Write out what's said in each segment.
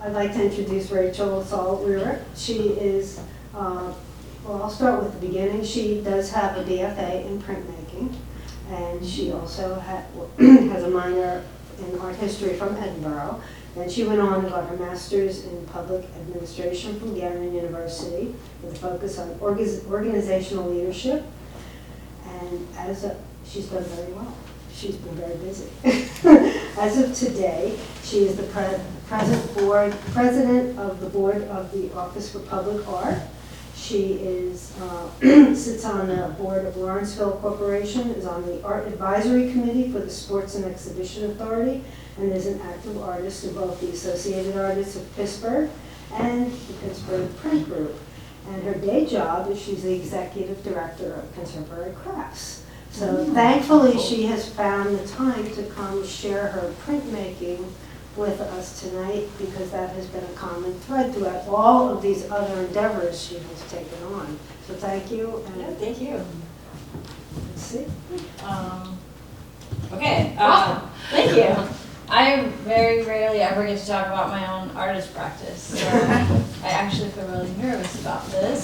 I'd like to introduce Rachel Saul Rearick. She is, well, I'll start with the beginning. She does have a BFA in printmaking, and she also has a minor in art history from Edinburgh. And she went on and got her master's in public administration from Gowron University with a focus on organizational leadership. And she's done very well. She's been very busy. As of today, she is the president of the board of the Office for Public Art. She is sits on the board of Lawrenceville Corporation, is on the Art Advisory Committee for the Sports and Exhibition Authority, and is an active artist in both the Associated Artists of Pittsburgh and the Pittsburgh Print Group. And her day job is she's the executive director of Contemporary Crafts. So thankfully she has found the time to come share her printmaking with us tonight, because that has been a common thread throughout all of these other endeavors she has taken on. So thank you. And yeah, thank you. Let's see. Okay, thank you. I very rarely ever get to talk about my own artist practice, so I actually feel really nervous about this.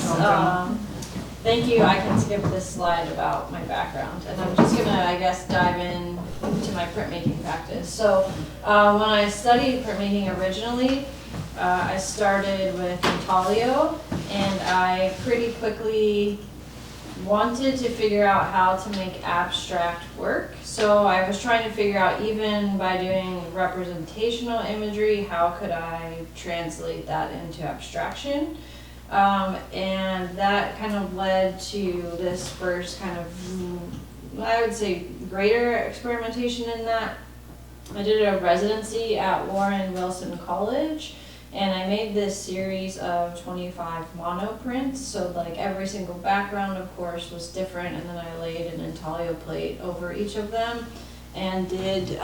Thank you. I can skip this slide about my background, and I'm just gonna, I guess, dive in to my printmaking practice. So when I studied printmaking originally, I started with intaglio, and I pretty quickly wanted to figure out how to make abstract work. So I was trying to figure out, even by doing representational imagery, how could I translate that into abstraction? And that kind of led to this first kind of, I would say, greater experimentation in that. I did a residency at Warren Wilson College, and I made this series of 25 monoprints. So like every single background, of course, was different, and then I laid an intaglio plate over each of them and did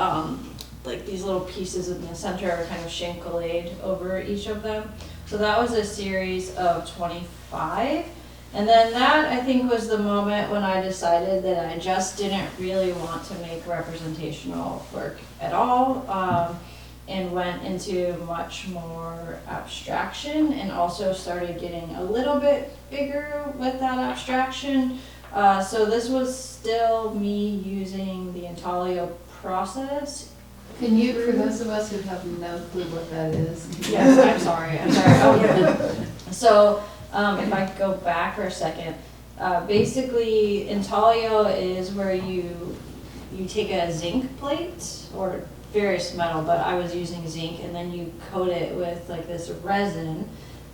like these little pieces in the center, kind of chincolade over each of them. So that was a series of 25. And then that, I think, was the moment when I decided that I just didn't really want to make representational work at all, and went into much more abstraction, and also started getting a little bit bigger with that abstraction. So this was still me using the intaglio process. Can you, for those of us who have no clue what that is? Yes, I'm sorry. Oh, yeah. So if I go back for a second, basically intaglio is where you take a zinc plate, or various metal, but I was using zinc, and then you coat it with like this resin,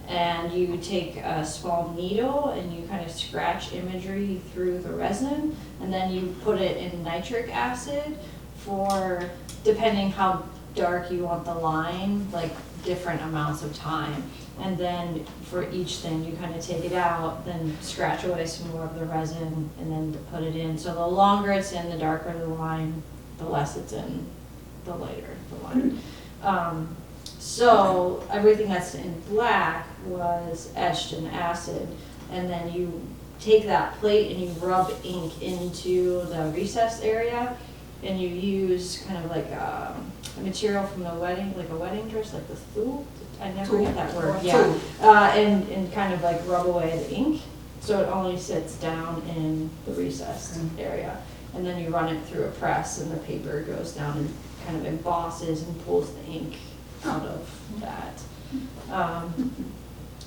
and you take a small needle and you kind of scratch imagery through the resin, and then you put it in nitric acid for, depending how dark you want the line, like different amounts of time. And then for each thing, you kind of take it out, then scratch away some more of the resin, and then put it in. So the longer it's in, the darker the line, the less it's in, the lighter the line. So everything that's in black was etched in acid, and then you take that plate and you rub ink into the recessed area, and you use kind of like a material from the wedding, like a wedding dress, like the tulle. I never get that word. Yeah, and kind of like rub away the ink, so it only sits down in the recessed area, and then you run it through a press, and the paper goes down and kind of embosses and pulls the ink out of that.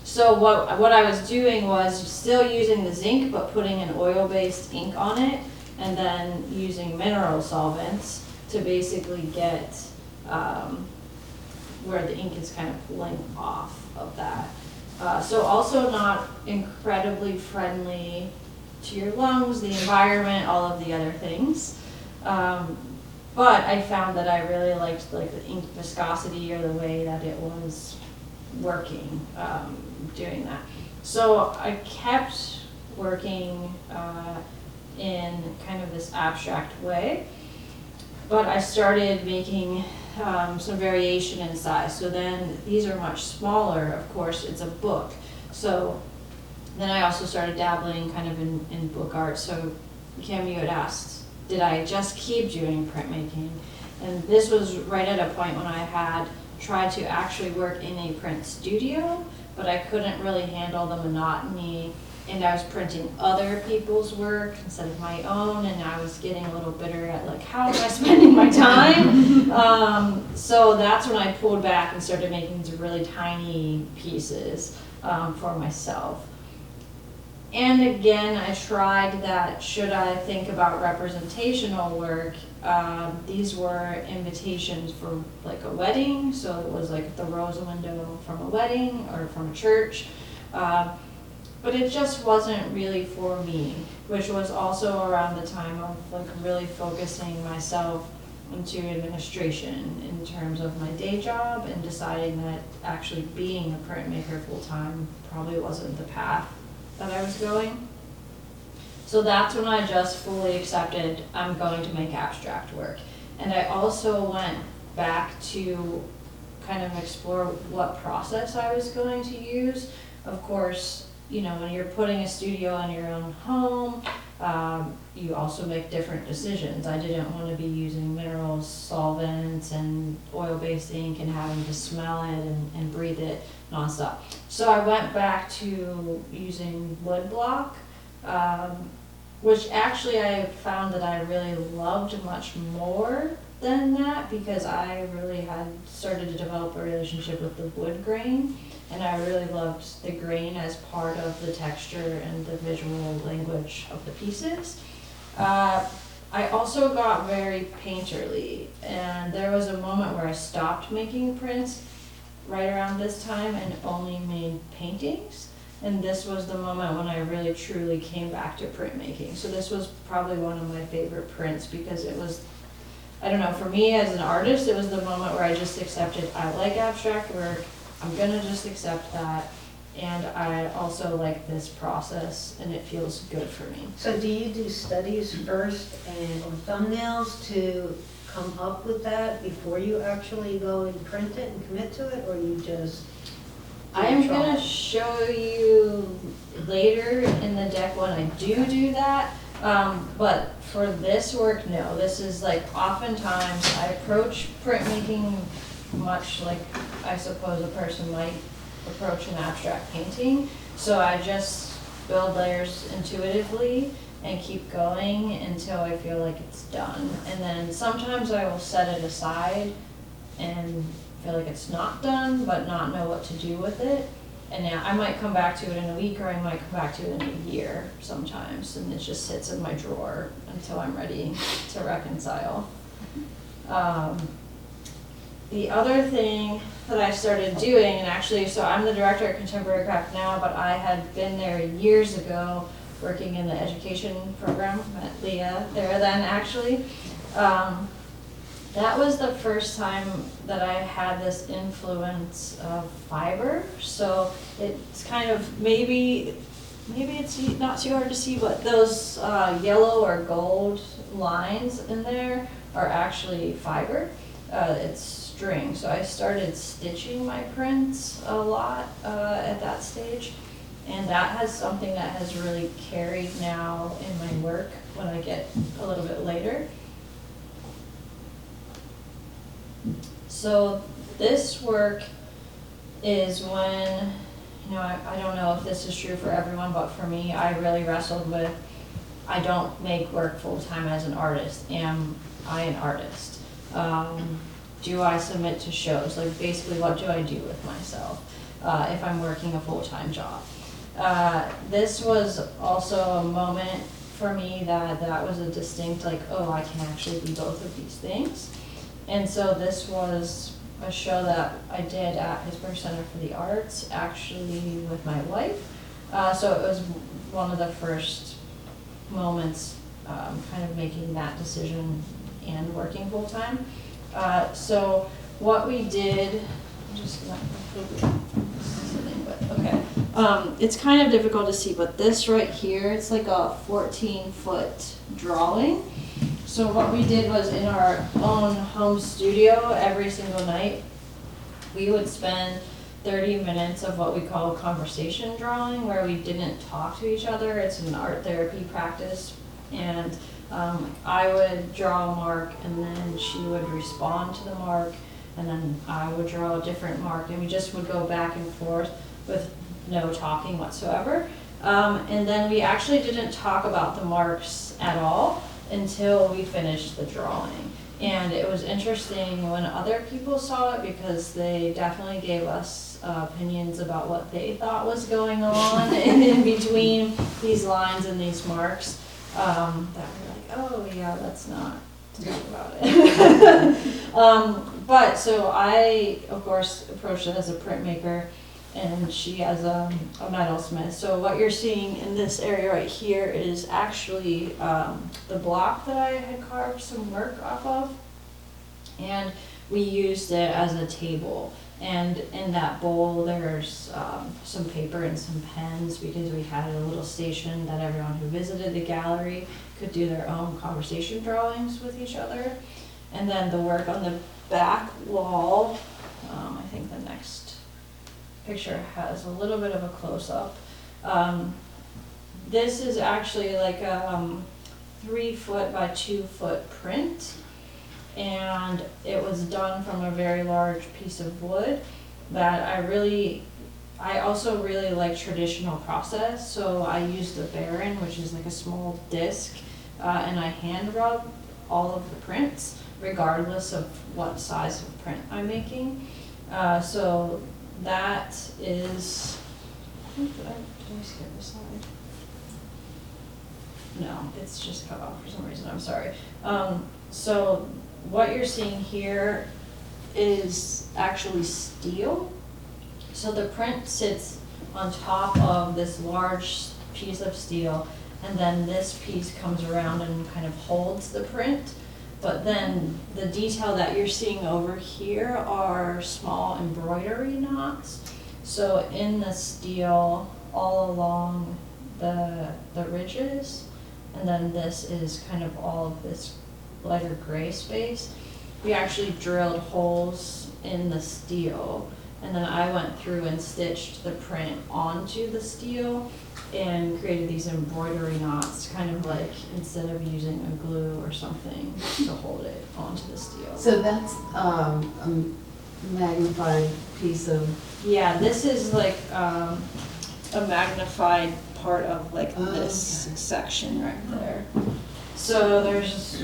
So what I was doing was still using the zinc, but putting an oil-based ink on it, and then using mineral solvents to basically get where the ink is kind of pulling off of that. So also not incredibly friendly to your lungs, the environment, all of the other things. But I found that I really liked like the ink viscosity, or the way that it was working, doing that. So I kept working in kind of this abstract way, but I started making some variation in size. So then these are much smaller, of course, it's a book. So then I also started dabbling kind of in book art. So Kim, you had asked, did I just keep doing printmaking? And this was right at a point when I had tried to actually work in a print studio, but I couldn't really handle the monotony, and I was printing other people's work instead of my own, and I was getting a little bitter at like, how am I spending my time? So that's when I pulled back and started making these really tiny pieces for myself. And again, I tried that, should I think about representational work, these were invitations for like a wedding, so it was like the rose window from a wedding or from a church. But it just wasn't really for me, which was also around the time of like really focusing myself into administration in terms of my day job and deciding that actually being a printmaker full-time probably wasn't the path that I was going. So that's when I just fully accepted I'm going to make abstract work. And I also went back to kind of explore what process I was going to use. Of course, you know, when you're putting a studio in your own home, you also make different decisions. I didn't want to be using minerals, solvents, and oil-based ink and having to smell it and breathe it nonstop. So I went back to using wood block, which actually I found that I really loved much more than that, because I really had started to develop a relationship with the wood grain, and I really loved the grain as part of the texture and the visual language of the pieces. I also got very painterly, and there was a moment where I stopped making prints right around this time and only made paintings. And this was the moment when I really truly came back to printmaking. So this was probably one of my favorite prints, because it was, I don't know, for me as an artist, it was the moment where I just accepted I like abstract work, I'm gonna just accept that, and I also like this process and it feels good for me. So do you do studies first and or thumbnails to come up with that before you actually go and print it and commit to it, or you just I am going to show you later in the deck when I do that, but for this work, no. This is like, oftentimes I approach printmaking much like I suppose a person might approach an abstract painting. So I just build layers intuitively and keep going until I feel like it's done. And then sometimes I will set it aside and feel like it's not done, but not know what to do with it. And now I might come back to it in a week, or I might come back to it in a year sometimes, and it just sits in my drawer until I'm ready to reconcile. The other thing that I started doing, and actually, so I'm the director at Contemporary Craft now, but I had been there years ago working in the education program at Leah there then actually. That was the first time that I had this influence of fiber. So it's kind of, maybe it's not too hard to see, but those yellow or gold lines in there are actually fiber. It's string. So I started stitching my prints a lot at that stage. And that has something that has really carried now in my work when I get a little bit later. So this work is when, you know, I don't know if this is true for everyone, but for me, I really wrestled with, I don't make work full-time as an artist. Am I an artist? Do I submit to shows? Like, basically, what do I do with myself if I'm working a full-time job? This was also a moment for me that was a distinct, like, oh, I can actually be both of these things. And so this was a show that I did at Pittsburgh Center for the Arts, actually with my wife. So it was one of the first moments kind of making that decision and working full-time. So what we did, I'm just gonna okay. It's kind of difficult to see, but this right here, it's like a 14-foot drawing. So what we did was, in our own home studio every single night, we would spend 30 minutes of what we call conversation drawing, where we didn't talk to each other. It's an art therapy practice. And I would draw a mark, and then she would respond to the mark, and then I would draw a different mark, and we just would go back and forth with no talking whatsoever. And then we actually didn't talk about the marks at all until we finished the drawing. And it was interesting when other people saw it, because they definitely gave us opinions about what they thought was going on in between these lines and these marks. That were like, oh yeah, let's not talk about it. But so I, of course, approached it as a printmaker, and she as a metalsmith. So what you're seeing in this area right here is actually the block that I had carved some work off of, and we used it as a table. And in that bowl there's some paper and some pens, because we had a little station that everyone who visited the gallery could do their own conversation drawings with each other. And then the work on the back wall, I think the next picture has a little bit of a close-up. This is actually like a 3 foot by 2 foot print, and it was done from a very large piece of wood that I also really like traditional process. So I used a Baron, which is like a small disc, and I hand rub all of the prints regardless of what size of print I'm making. So that is, did I skip a slide? No, it's just cut off for some reason, I'm sorry. So what you're seeing here is actually steel. So the print sits on top of this large piece of steel, and then this piece comes around and kind of holds the print. But then the detail that you're seeing over here are small embroidery knots. So in the steel, all along the ridges, and then this is kind of all of this lighter gray space. We actually drilled holes in the steel, and then I went through and stitched the print onto the steel and created these embroidery knots, kind of like instead of using a glue or something to hold it onto the steel. So that's a magnified piece of... Yeah, this is like a magnified part of like this section right there. So there's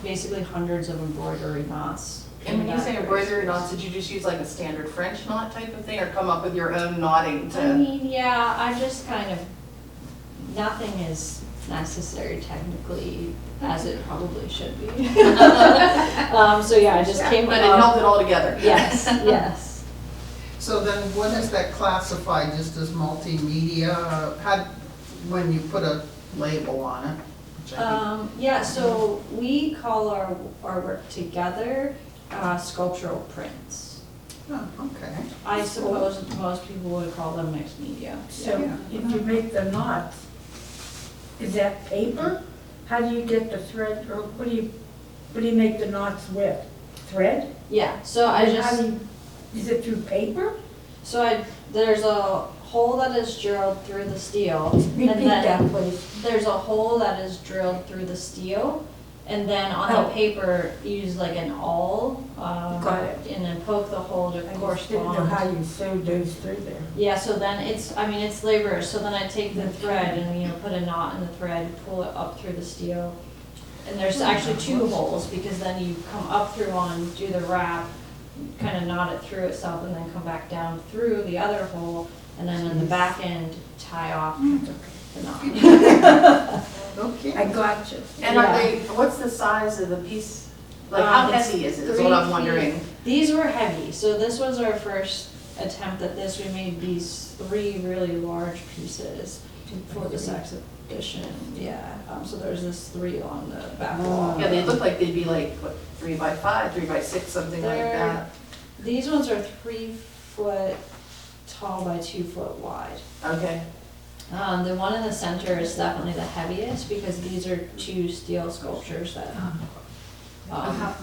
basically hundreds of embroidery knots. And when you say embroidery knots, did you just use like a standard French knot type of thing, or come up with your own knotting to? I mean, yeah, I just kind of, nothing is necessary technically as it probably should be. So yeah, I just came But up. it held it all together. Yes, yes. So then when is that classified, just as multimedia? When you put a label on it? Which I think- Yeah, so we call our work together sculptural prints. Oh, okay. I suppose most people would call them mixed media. So Yeah. if you make the knots, is that paper? How do you get the thread, or what do you make the knots with? Thread? Yeah, so And how do you, is it through paper? there's a hole that is drilled through the steel. Repeat and then that, please. There's a hole that is drilled through the steel, and then on the Oh. paper, use like an awl. Got it. And then poke the hole to I just didn't know correspond. how you sewed those through there. Yeah, so then it's laborious. So then I take the thread and, put a knot in the thread, pull it up through the steel. And there's actually 2 holes, because then you come up through one, do the wrap, kind of knot it through itself, and then come back down through the other hole, and then on the back end, tie off the knot. Okay. I got you. And Yeah. are they, what's the size of the piece? Like how It's heavy is it, is what I'm 3 wondering. feet. These were heavy, so this was our first attempt at this. We made these 3 really large pieces for this exhibition. Yeah, so there's this 3 on the back wall. Yeah, they look like they'd be like, what, 3 by 5, 3 by 6, something like that. These ones are 3 foot tall by 2 foot wide. Okay. The one in the center is definitely the heaviest, because these are 2 steel sculptures that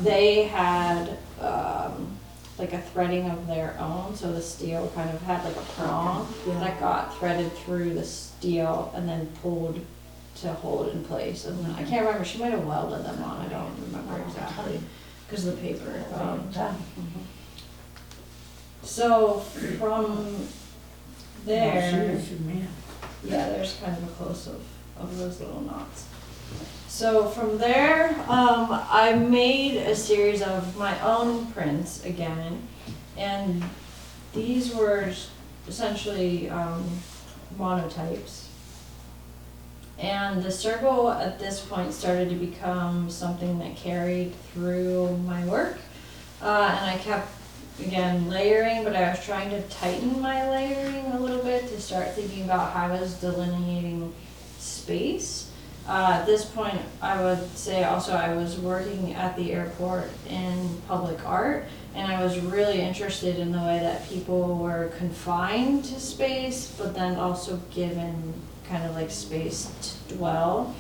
they had like a threading of their own. So the steel kind of had like a prong that got threaded through the steel and then pulled to hold it in place. And I can't remember, she might have welded them on, I don't remember exactly. because of the paper. Done. So from there, Jeez, man. yeah, there's kind of a close of those little knots. So from there, I made a series of my own prints again, and these were essentially monotypes. And the circle at this point started to become something that carried through my work, and I kept, again, layering, but I was trying to tighten my layering a little bit to start thinking about how I was delineating space. At this point, I would say also I was working at the airport in public art, and I was really interested in the way that people were confined to space, but then also given kind of like space to dwell.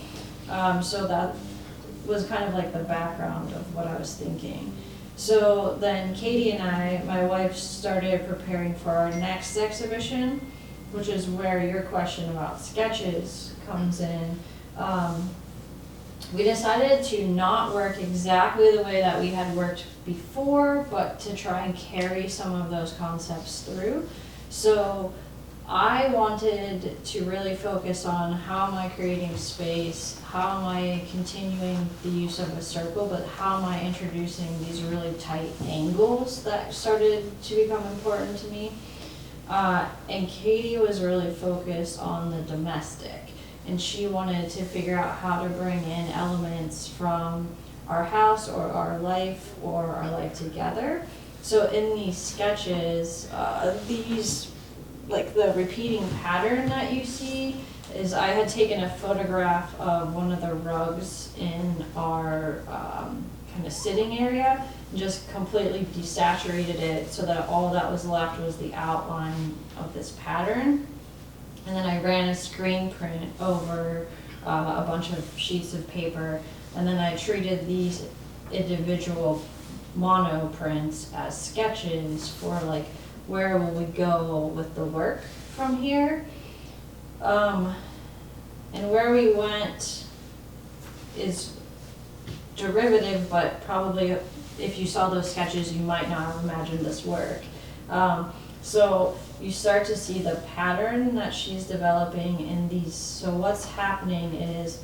So that was kind of like the background of what I was thinking. So then Katie and I, my wife, started preparing for our next exhibition, which is where your question about sketches comes in. We decided to not work exactly the way that we had worked before, but to try and carry some of those concepts through. So I wanted to really focus on how am I creating space, how am I continuing the use of a circle, but how am I introducing these really tight angles that started to become important to me. And Katie was really focused on the domestic, and she wanted to figure out how to bring in elements from our house or our life together. So in these sketches, like the repeating pattern that you see is I had taken a photograph of one of the rugs in our kind of sitting area and just completely desaturated it so that all that was left was the outline of this pattern. And then I ran a screen print over a bunch of sheets of paper, and then I treated these individual mono prints as sketches for like where will we go with the work from here. And where we went is derivative, but probably if you saw those sketches, you might not have imagined this work. So you start to see the pattern that she's developing in these. So what's happening is,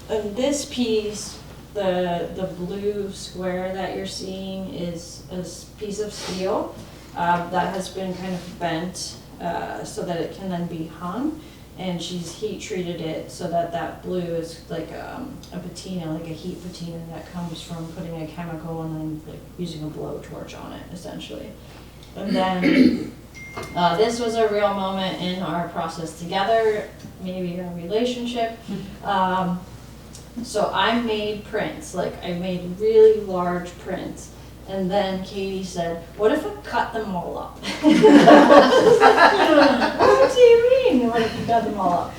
in this piece, the blue square that you're seeing is a piece of steel that has been kind of bent so that it can then be hung. And she's heat treated it so that that blue is like a patina, like a heat patina that comes from putting a chemical and then like using a blowtorch on it, essentially. And then this was a real moment in our process together, maybe our relationship. So I made prints, like I made really large prints. And then Katie said, what if I cut them all up? What do you mean, what if you cut them all up?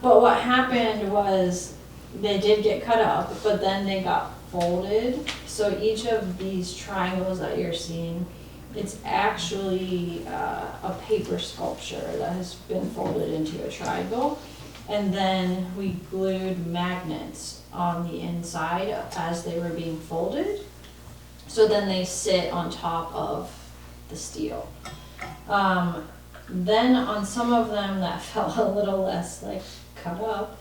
But what happened was they did get cut up, but then they got folded. So each of these triangles that you're seeing, it's actually a paper sculpture that has been folded into a triangle. And then we glued magnets on the inside as they were being folded. So then they sit on top of the steel. Then on some of them that felt a little less like cut up,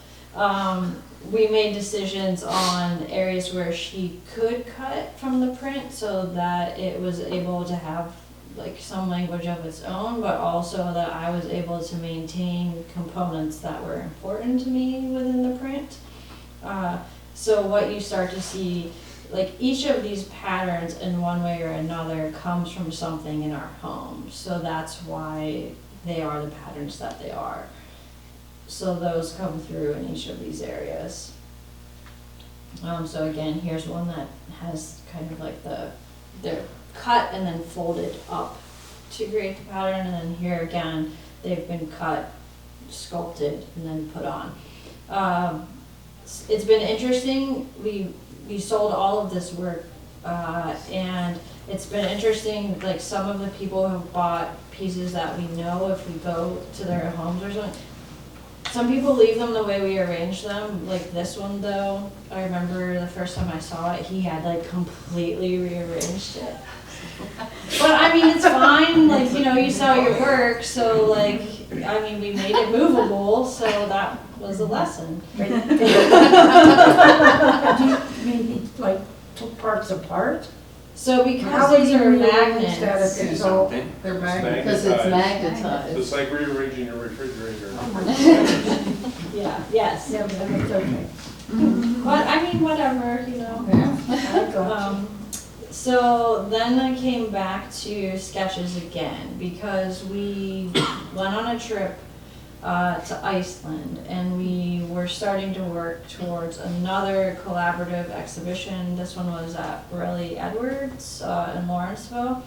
we made decisions on areas where she could cut from the print so that it was able to have like some language of its own, but also that I was able to maintain components that were important to me within the print. So what you start to see, like each of these patterns in one way or another comes from something in our home. So that's why they are the patterns that they are. So those come through in each of these areas. So again, here's one that has kind of like they're cut and then folded up to create the pattern, and then here again, they've been cut, sculpted, and then put on. It's been interesting. We sold all of this work, and it's been interesting, like some of the people who have bought pieces that we know if we go to their homes or something, Some people leave them the way we arranged them, like this one though. I remember the first time I saw it, he had like completely rearranged it. But I mean, it's fine, like, you know, you saw your work, so like, I mean, we made it movable, so that was a lesson. Maybe like took parts apart? So How because would these you are rearrange that magnets, if it's all, They're magnet. Because it's So magnetized. it's like rearranging your refrigerator. yeah, yes. yeah, but it's okay. But I mean, whatever, you know. I got you. So then I came back to sketches again because we went on a trip to Iceland and we were starting to work towards another collaborative exhibition. This one was at Rearick Edwards in Lawrenceville,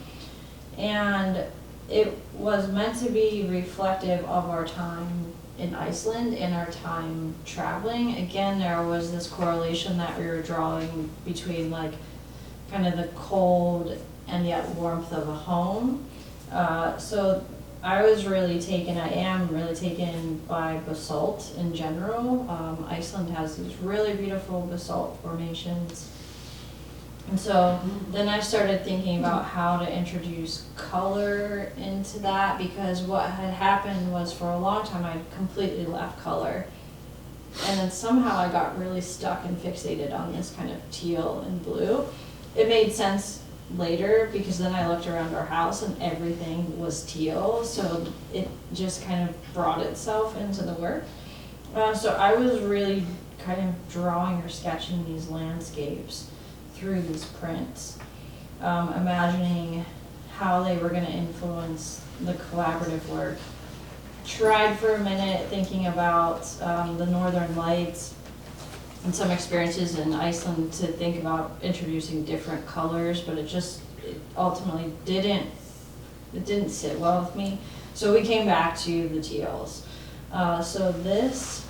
and it was meant to be reflective of our time in Iceland and our time traveling. Again, there was this correlation that we were drawing between like kind of the cold and yet warmth of a home. So I was really taken, I am really taken by basalt in general. Iceland has these really beautiful basalt formations. And so then I started thinking about how to introduce color into that, because what had happened was for a long time I completely left color. And then somehow I got really stuck and fixated on this kind of teal and blue. It made sense later because then I looked around our house and everything was teal, so it just kind of brought itself into the work. So I was really kind of drawing or sketching these landscapes through these prints, imagining how they were going to influence the collaborative work. Tried for a minute thinking about the Northern Lights and some experiences in Iceland to think about introducing different colors, but it ultimately didn't sit well with me. So we came back to the teals. So this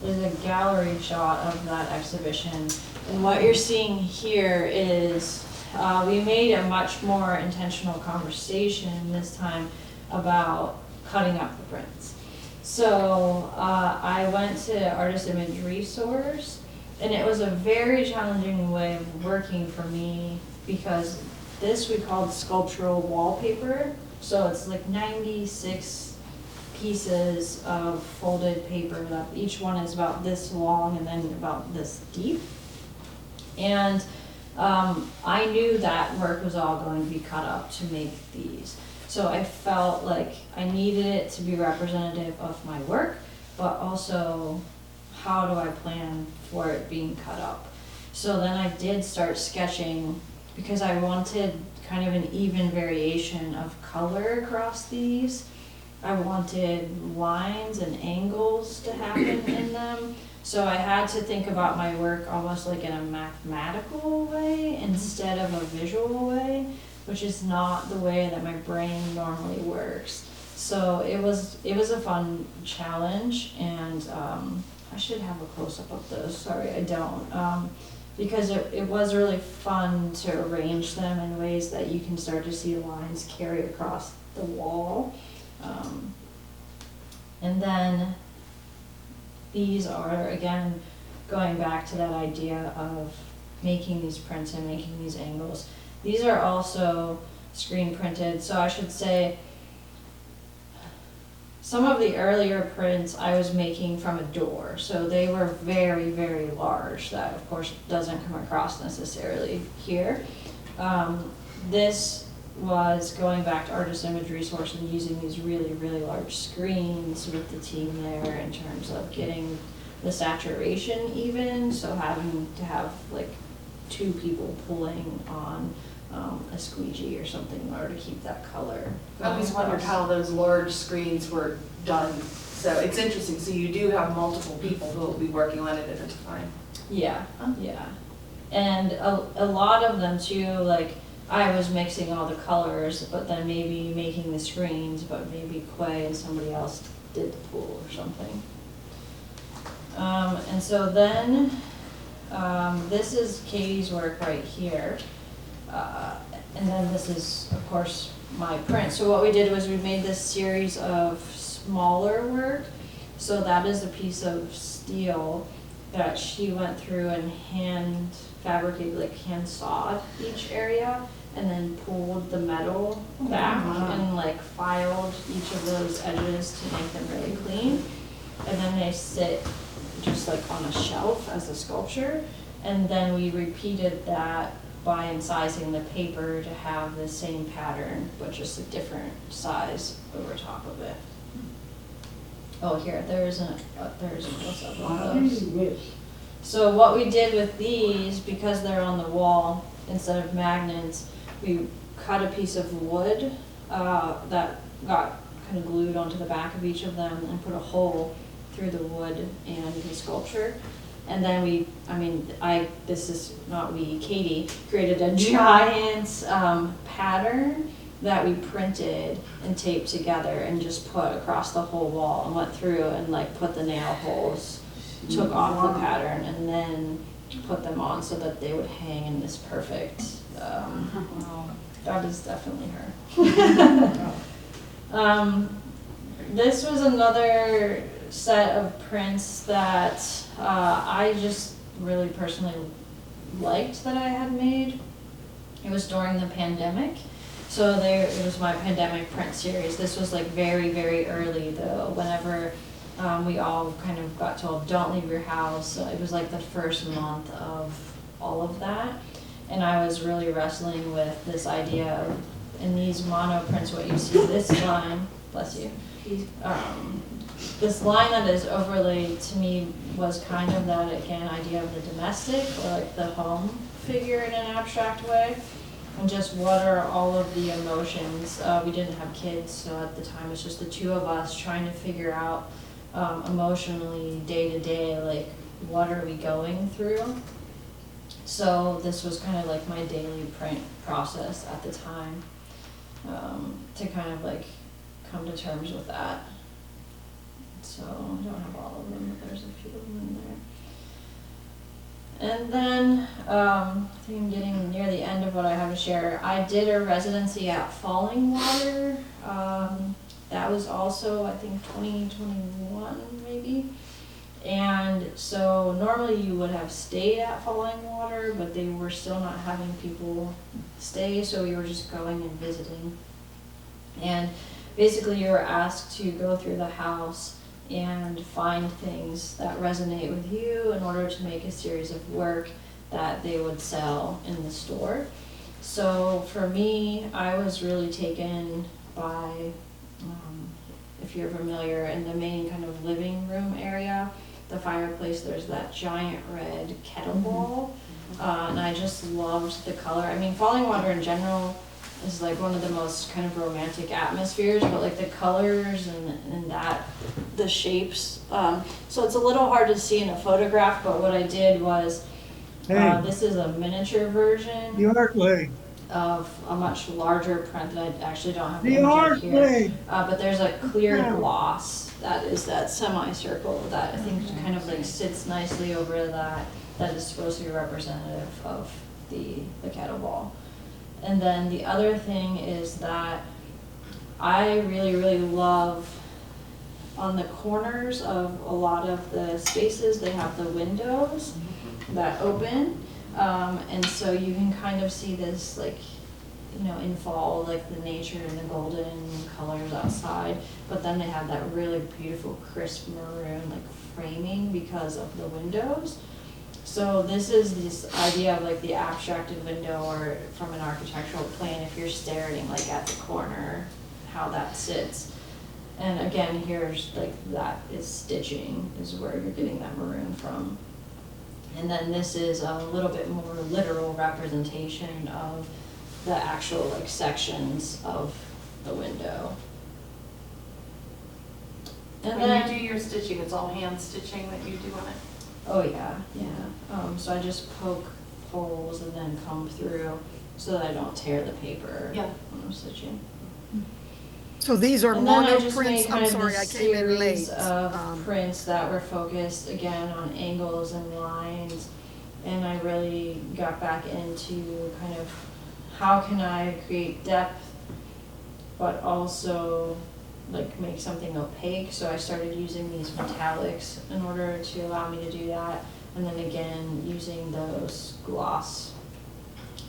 is a gallery shot of that exhibition. And what you're seeing here is we made a much more intentional conversation this time about cutting up the prints. So I went to Artist Image Resource, and it was a very challenging way of working for me because this we called sculptural wallpaper. So it's like 96 pieces of folded paper that each one is about this long and then about this deep. And I knew that work was all going to be cut up to make these. So I felt like I needed it to be representative of my work, but also how do I plan for it being cut up? So then I did start sketching because I wanted kind of an even variation of color across these. I wanted lines and angles to happen in them. So I had to think about my work almost like in a mathematical way instead of a visual way, which is not the way that my brain normally works. So it was a fun challenge, and I should have a close-up of those, sorry I don't, because it was really fun to arrange them in ways that you can start to see lines carry across the wall. And then these are, again, going back to that idea of making these prints and making these angles. These are also screen printed, so I should say some of the earlier prints I was making from a door, so they were very, very large. That, of course, doesn't come across necessarily here. This was going back to Artist Image Resource and using these really, really large screens with the team there in terms of getting the saturation even, so having to have like 2 people pulling on a squeegee or something in order to keep that color. I always wondered how those large screens were done. So it's interesting. So you do have multiple people who will be working on it at a time. Yeah, yeah. And a lot of them too, like I was mixing all the colors, but then maybe making the screens, but maybe Quay and somebody else did the pool or something. And so then, this is Katie's work right here. And then this is, of course, my print. So what we did was we made this series of smaller work. So that is a piece of steel that she went through and hand fabricated, like hand sawed each area, and then pulled the metal back and like filed each of those edges to make them really clean. And then they sit just like on a shelf as a sculpture. And then we repeated that by incising the paper to have the same pattern, but just a different size over top of it. Oh, here, there's a close-up of those. So what we did with these, because they're on the wall instead of magnets, we cut a piece of wood that got kind of glued onto the back of each of them and put a hole through the wood and the sculpture. And then Katie created a giant pattern that we printed and taped together and just put across the whole wall and went through and like put the nail holes, took off the pattern, and then put them on so that they would hang in this perfect, that is definitely her. This was another set of prints that I just really personally liked that I had made. It was during the pandemic. So it was my pandemic print series. This was like very, very early though, whenever we all kind of got told, don't leave your house. So it was like the first month of all of that. And I was really wrestling with this idea of, in these mono prints, what you see, this line, bless you, this line that is overlaid to me was kind of that, again, idea of the domestic or like the home figure in an abstract way. And just what are all of the emotions. We didn't have kids, so at the time it's just the two of us trying to figure out emotionally day to day, like what are we going through. So this was kind of like my daily print process at the time, to kind of like come to terms with that. So I don't have all of them, but there's a few of them in there. And then, I think I'm getting near the end of what I have to share. I did a residency at Falling Water. That was also, I think, 2021 maybe. And so normally you would have stayed at Falling Water, but they were still not having people stay, so we were just going and visiting. And basically you were asked to go through the house and find things that resonate with you in order to make a series of work that they would sell in the store. So for me, I was really taken by, if you're familiar, in the main kind of living room area, the fireplace, there's that giant red kettlebell, and I just loved the color. I mean, Falling Water in general is like one of the most kind of romantic atmospheres, but like the colors and the shapes. So it's a little hard to see in a photograph, but what I did was, this is a miniature version of a much larger print that I actually don't have the image here. But there's a clear gloss that is that semicircle that I think kind of like sits nicely over that is supposed to be representative of the kettlebell. And then the other thing is that I really, really love on the corners of a lot of the spaces, they have the windows that open. And so you can kind of see this, like, you know, in fall, like the nature and the golden colors outside. But then they have that really beautiful crisp maroon, like framing because of the windows. So this is this idea of like the abstracted window, or from an architectural plane, if you're staring like at the corner, how that sits. And again, here's like that is stitching, is where you're getting that maroon from. And then this is a little bit more literal representation of the actual like sections of the window. And when then you do your stitching, it's all hand stitching that you do on it? Oh yeah. So I just poke holes and then comb through so that I don't tear the paper when I'm stitching. So these are And then I mono just prints? made kind I'm of sorry, I this came in late. series of prints that were focused again on angles and lines, and I really got back into kind of how can I create depth, but also like make something opaque, so I started using these metallics in order to allow me to do that. And then again, using those gloss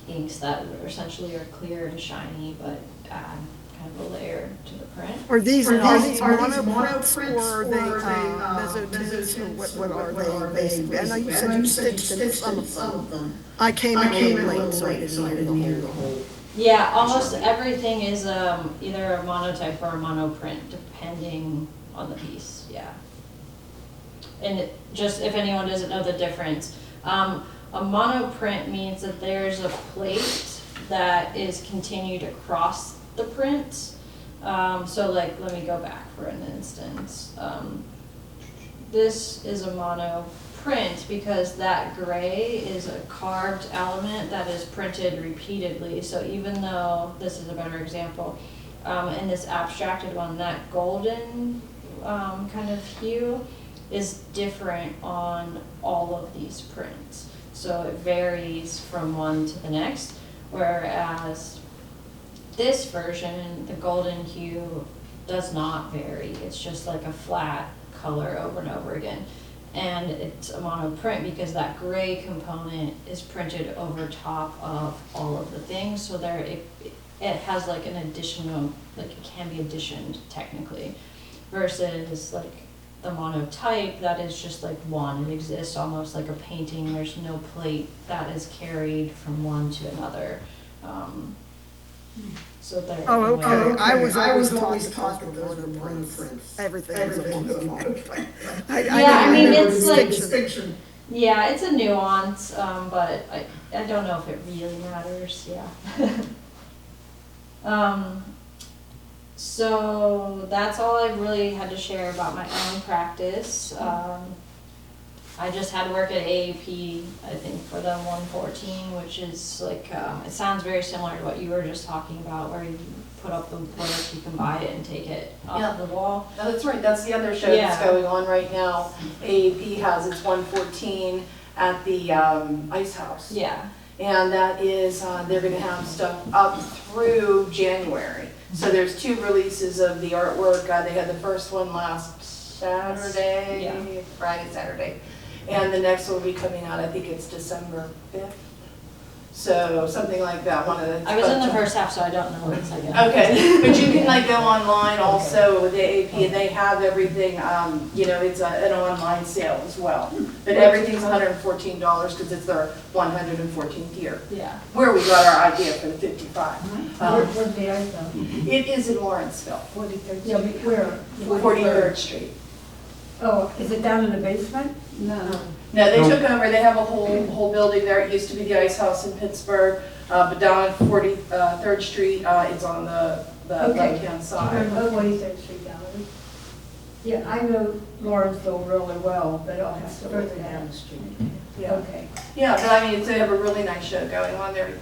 inks that essentially are clear and shiny, but add kind of a layer to the print. Are these monoprints monoprints or are they mezzotints or what are they basically? I know you said you stitched in some of them. I came in a little late, so I didn't hear the whole. Yeah, almost everything is either a monotype or a monoprint, depending on the piece, yeah. And just if anyone doesn't know the difference, a monoprint means that there's a plate that is continued across the print. So like, let me go back for an instance. This is a monoprint because that gray is a carved element that is printed repeatedly. So even though, this is a better example, in this abstracted one, that golden kind of hue is different on all of these prints. So it varies from one to the next, whereas this version, the golden hue, does not vary. It's just like a flat color over and over again. And it's a monoprint because that gray component is printed over top of all of the things. So there, it has like an additional, like it can be additioned technically, versus like the monotype that is just like one. It exists almost like a painting. There's no plate that is carried from one to another. So there. Oh, okay. anyway. I was always taught that those were monoprints. Everything is a monoprint. Yeah, I mean, it's like, distinction. yeah, it's a nuance, but I don't know if it really matters, yeah. So that's all I really had to share about my own practice. I just had to work at AAP, I think, for the 114, which is like, it sounds very similar to what you were just talking about, where you put up the work, you can buy it and take it off the wall. No, that's right, that's the other show that's going on right now. AAP has its 114 at the Ice House. Yeah. And that is, they're gonna have stuff up through January. So there's 2 releases of the artwork. They had the first one last Saturday, Friday, Saturday. And the next one will be coming out, I think it's December 5th. So something like that, one of the. I was in the first half, so I don't know what it's like. Okay, but you can like go online also with the AAP and they have everything, you know, it's an online sale as well. But everything's $114 because it's their 114th year. Yeah. Where we got our idea for the 55. Where's the ice though? It is in Lawrenceville, 43rd? Yeah, but where? 43rd Street. Oh, is it down in the basement? No. No, they took over, they have a whole building there. It used to be the Ice House in Pittsburgh, but down on 43rd Street, it's on the right-hand side. 43rd Street Gallery. Yeah, I know Lawrenceville really well, but I'll have to further down the street. Yeah, okay. Yeah, but I mean, they have a really nice show going on there.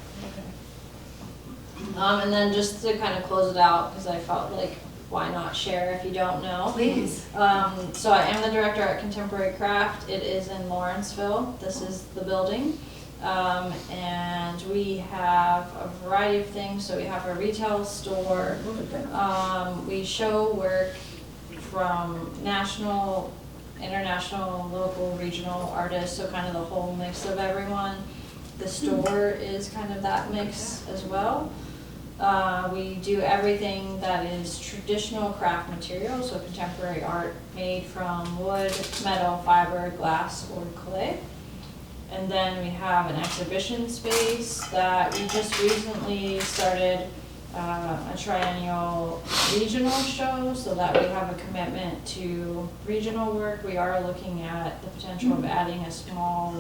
And then just to kind of close it out, because I felt like, why not share if you don't know? Please. So I am the director at Contemporary Craft. It is in Lawrenceville. This is the building. And we have a variety of things. So we have a retail store. We show work from national, international, local, regional artists, so kind of the whole mix of everyone. The store is kind of that mix as well. We do everything that is traditional craft material, so contemporary art made from wood, metal, fiber, glass, or clay. And then we have an exhibition space that we just recently started a triennial regional show, so that we have a commitment to regional work. We are looking at the potential of adding a small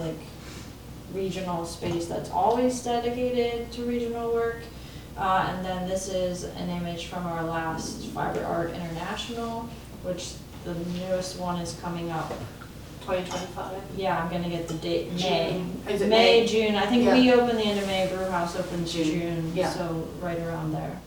regional space that's always dedicated to regional work. And then this is an image from our last Fiber Art International, which the newest one is coming up. 2025? Yeah, I'm gonna get the date, May. Is it May, June. I think Yeah. we open the end of May, Brew House opens June. June, Yeah. so right around there.